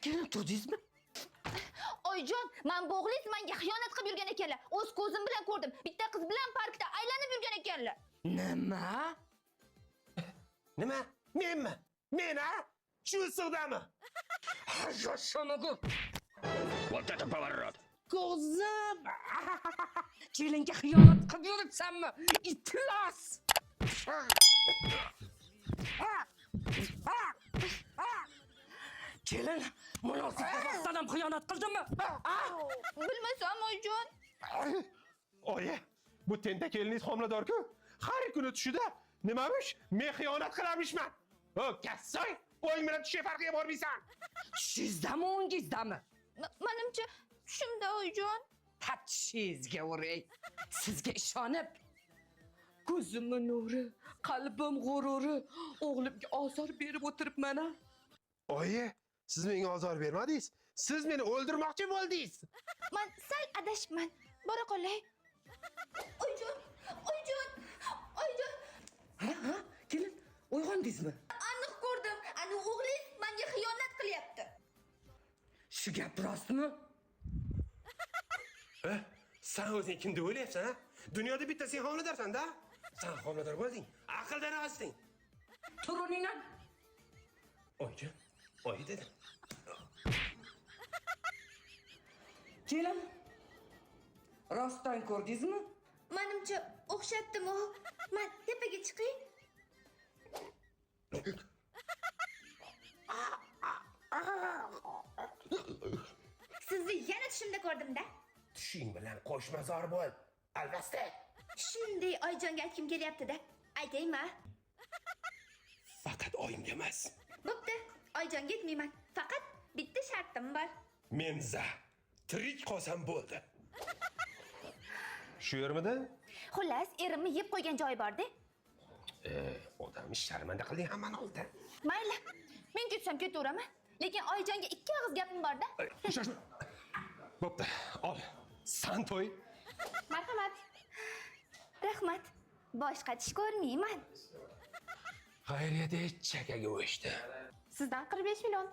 Kelin turdingizmi? Oyjon, men bo'g'lis menga xiyonat qilib yurgan ekanlar. O'z ko'zim bilan ko'rdim. Bitta qiz bilan parkda aylanib yurgan ekanlar. Nima? Nima? Menmi? Men ha? Shu issiqdami? Yoshanadim. Вот это поворот! Ko'zim. Kelinga xiyonat qilib yuribsanmi? Iflos. Kelin, munosabatdan ham xiyonat qildimi? Bilmasam oyjon. Oyi, bu tentak keliningiz homilador-ku. Har kuni tushida nimamush? Men xiyonat qilarmishman. O, kassoy, o'ng bilan tushga farqiga bormaysan. Tushingizdami, o'ngizdami? Menimcha tushimda oyjon. Patishingizga uray. Sizga ishonib ko'zimning nuri, qalbim g'ururi, o'g'limga ozor berib o'tiribman. Oyi, siz menga ozor bermadingiz. Siz meni o'ldirmoqchi bo'ldingiz. Men sal adashibman. Bora qolay. Oyjon, oyjon, oyjon. Ha? Kelin, uyg'ondingizmi? Aniq ko'rdim. Ani o'g'lingiz menga xiyonat qilyapti. Shu gap rostmi? Sen o'zing kimni o'ylayapsan, ha? Dunyoda bitta sen homiladorsan-da. Sen homilador bo'lding. Aqldan ozding. Tur o'rningdan. Oyjon, oyi dedim. Kelin, rostdan ko'rdingizmi? Menimcha o'xshatdim-ku. Men tepaga chiqay. Sizni yana tushimda ko'rdim-da. Tushing bilan qo'shmazor bo'l. Albatta. Shunday oyjonga aytgim kelyapti-da. Aytaymi? Faqat oyimga emas. Bo'pti, oyjonga aytmayman. Faqat bitta shartim bor. Menza tirik qolsam bo'ldi. Shu yermidi? Xullas, erimni yeb qo'ygan joyi bor-da. Odamni sharmanda qilding hammani oldida. Mayli, men ketsam ketaveraman. Lekin oyjonga ikki og'iz gapim bor-da. Shoshma. Bo'pti, ol. San to'y. Marhamat. Rahmat. Boshqa tish ko'rmayman. Xayriyat chakaga o'shdi. Sizdan 45 million.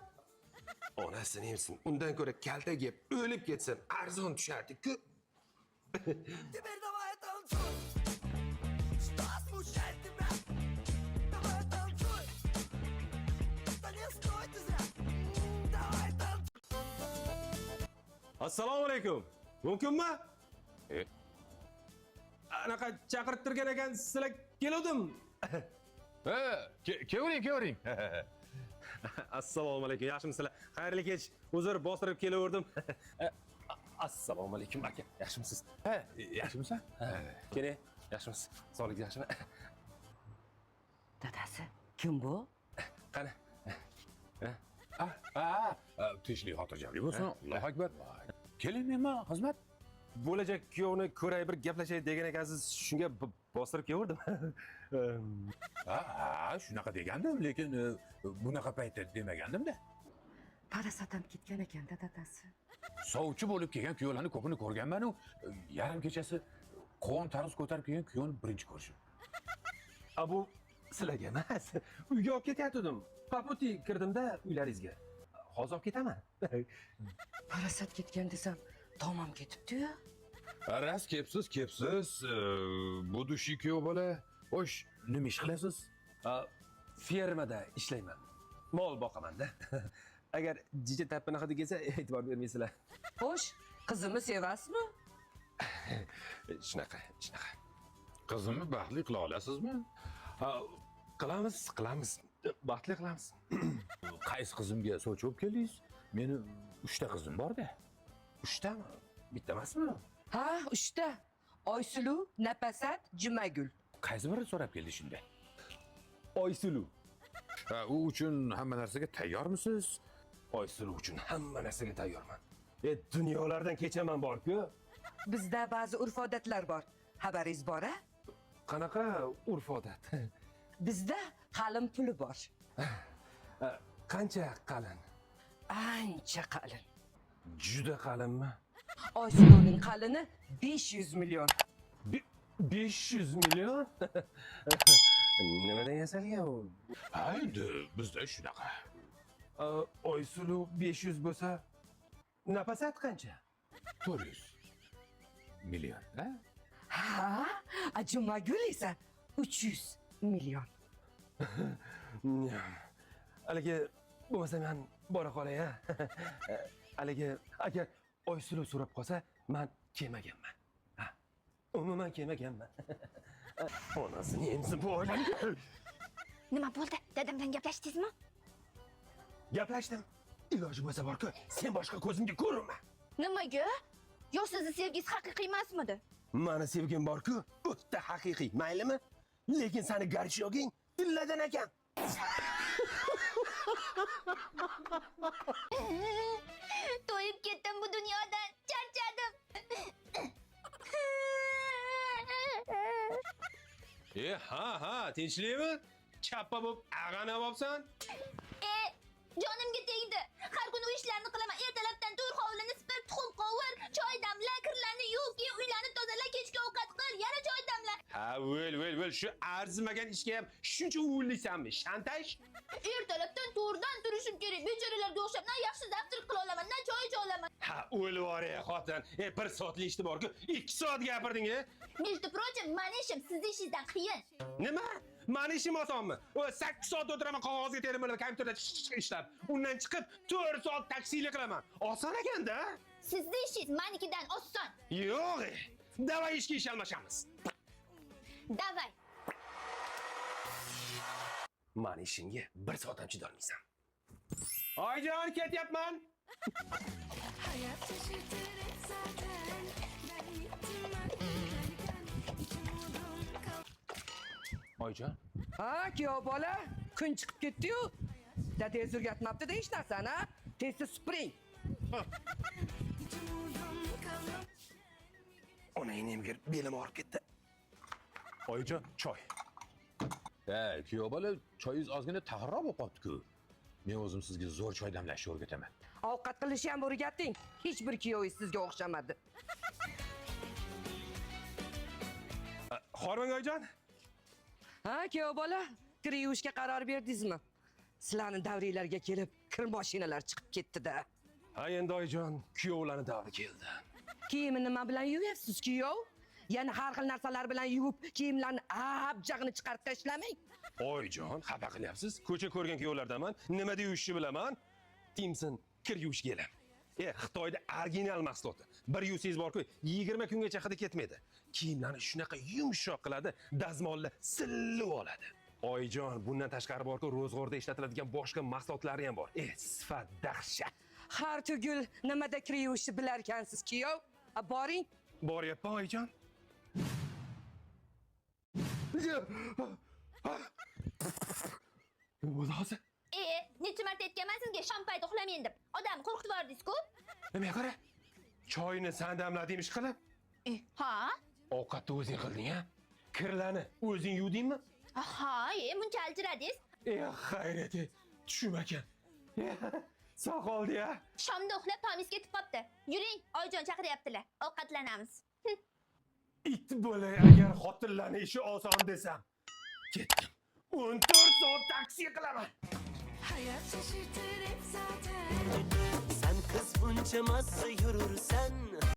Onasini emsin. Undan ko'ra kalta yeb o'lib ketsin, arzon tushardi-ku. Теперь давай танцуй. Что смущает тебя? Давай танцуй. Да не стой ты зря. Давай танцуй. Assalomu alaykum. Mumkinmi? Anaqa chaqirib turgan ekan, sizlar keldim. Kevring. Assalomu alaykum. Yaxshimisizlar? Xayrli kech. Uzr, bostirib kelaverdim. Assalomu alaykum aka. Yaxshimisiz? Yaxshimisan? Keling, yaxshimisiz? Sog'lik yaxshimi? Dadasi, kim bu? Qani? Tinchlik xotirjamlik bo'lsin. Allohu akbar. Kelin nima xizmat? Bo'lajak kuyovni ko'ray, bir gaplashay degan ekansiz, shunga bostirib keldim. Shunaqa degandim, lekin bunaqa paytda demagandim-da. Parasatam ketgan ekan-da dadasi. Sovchi bo'lib kelgan kuyovlarni ko'pini ko'rganman-u, yarim kechasi qovun tarvuz ko'tarib kelgan kuyovni birinchi ko'rishim. Bu sizlarga emas. Uyga olib ketayotgandim. Paputi kirdimda uylaringizga. Hozir olib ketaman. Parasat ketgan desam, tomam ketibdi-yu. Ras kepsiz. Bu dushi kuyov bola. Xo'sh, nima ish qilasiz? Fermada ishlayman. Mol boqaman-da. Agar jija tappini hidi kelsa, e'tibor bermaysizlar. Xo'sh, qizimni sevasizmi? Shunaqa. Qizimni baxtli qila olasizmi? Qilamiz. Baxtli qilamiz. Qaysi qizimga sovchi bo'lib keldingiz? Meni 3 ta qizim bor-da. 3 tami? Bitta emasmi? Ha, 3 ta. Oysulu, Napasat, Jumagul. Qaysi biri so'rab keldi shunda? Oysulu. U uchun hamma narsaga tayyormisiz? Oysulu uchun hamma narsaga tayyorman. Dunyolardan kechaman bor-ku. Bizda ba'zi urf-odatlar bor. Xabaringiz bor-a? Qanaqa urf-odat? Bizda qalin puli bor. Qancha qalin? Ancha qalin. Juda qalinmi? Oysuluning qalini 500 million. 500 million? Nimadan yasalgan u? Endi bizda shunaqa. Oysulu 500 bo'lsa, napasat qancha? 400 million, ha? Ha, Jumagul esa 300 million. Haligi bo'lmasa men bora qolay ha. Haligi agar Oysulu so'rab qolsa, men kelmaganman. Ha. Umuman kelmaganman. Onasini emsi bu oilani. Nima bo'ldi? Dadam bilan gaplashdingizmi? Gaplashdim. Iloji bo'lsa borku, sen boshqa ko'zimga ko'rinma. Nimaga? Yo sizni sevgingiz haqiqiy emasmidi? Mani sevgim borku, o'ta haqiqiy, maylimi? Lekin seni garchoging tilladan ekan. To'yib ketdim bu dunyodan. Charchadim. Ha, tinchlikmi? Chappa bo'lib ag'ana bo'lsan? Jonimga tegdi. Har kuni uy ishlarini qilaman. Ertalabdan tur, hovlini sipir, tuxum qovur, choy damla, kirlarni yuv, keyin uylarni tozala, kechki ovqat qil, yana choy damla. Ha, vel, shu arzimagan ishga ham shuncha uvillaysanmi? Shantaj? Ertalabdan to'rdan turishim kerak. Bechoralarga o'xshab, na yaxshi zavtrik qila olaman, na choy icha olaman. Ha, o'lvor-ey xotin. 1 soatlik ishni borku, 2 soat gapirding-a? Между прочим, mani ishim sizni ishingizdan qiyin. Nima? Mani ishim osonmi? 8 soat o'tiraman qog'ozga termalar, kompyuterda ishlab. Undan chiqib 4 soat taksilik qilaman. Oson ekan-da. Sizni ishingiz manikidan oson. Yo'q. Davay ishga ish almashamiz. Davay. Mani ishimga 1 soat ham chidolmaysan. Oyjon, ketyapman. Hayat şaşırtır hep zaten. Ben gittim derken hiç umudum kalmadı. Oyjon, Ha, kuyov bola, kun chiqib ketdi-yu. Dadangiz o'rgatmabdi-da hech narsani, ha? Tezda supuring. Hiç umudum kalmadı. onangni belim og'rib ketdi. Oyjon, choy. Kuyov bola, choyingiz ozgina tag'irroq bo'lib qolibdi-ku. Men o'zim sizga zo'r choy damlashni o'rgataman. Ovqat qilishni ham o'rgating. Hech bir kuyovingiz sizga o'xshamadi. Xormang oyjon. Ha, kuyov bola, kir yuvishga qaror berdingizmi? Sizlarning davringlarga kelib, kir mashinalar chiqib ketdi-da. Ha, endi oyjon, kuyovlarning davri keldi. Kiyimni nima bilan yuvyapsiz, kuyov? Yana har xil narsalar bilan yuvib, kiyimlarni abjag'ini chiqarib tashlamang. Oyjon, xafa qilyapsiz. Ko'cha ko'rgan kuyovlardaman, nima deyishni bilaman. Timson kir yuvish kelam. Xitoyda original mahsuloti. Bir yuvsangiz borku, 20 kungacha hidi ketmaydi. Kiyimlarni shunaqa yumshoq qiladi, dazmolni silib oladi. Oyjon, bundan tashqari borku, ro'zg'orda ishlatiladigan boshqa mahsulotlari ham bor. Sifat dahshat. Har tugul nimada kir yuvishni bilar ekansiz, kuyov. Boring. Boryapman oyjon. Nima hozir? Necha marta aytganman sizga shom payti uxlamayman deb. Odamni qo'rqitib yubordingiz-ku? Nima qara? Choyni sen damlading ish qilib? Ha? Ovqatni o'zing qilding-a? Kirlarni o'zing yuvdingmi? Ha, muncha aljiradingiz. Xayrati, tushmakan. Soqoldi-ya. Shomda uxlab tomingiz ketib qopti. Yuring, oyijon chaqiryaptilar. Ovqatlanamiz. It bo'lay agar xotinlarning ishi oson desam. Ketdim. 14 soat taksi qilaman. Hayat şaşırtır hep zaten. Sen kız bunca mazı yürürsen